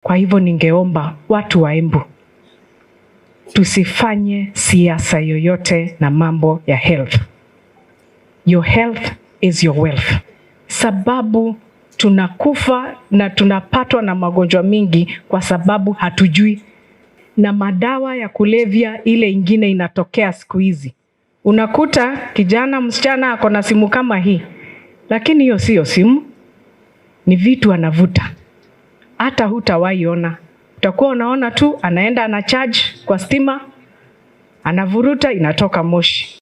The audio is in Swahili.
Kwa hivyo ningeomba watu wa Embu tusifanye siasa yoyote na mambo ya health. Your health is your wealth. Sababu tunakufa na tunapatwa na magonjwa mingi kwa sababu hatujui. Na madawa ya kulevya ile ingine inatokea siku hizi. Unakuta kijana msichana ako na simu kama hii, lakini hiyo sio simu, ni vitu anavuta. Hata hutawahi ona. Utakuwa unaona tu anaenda ana charge kwa stima, anavuruta inatoka moshi.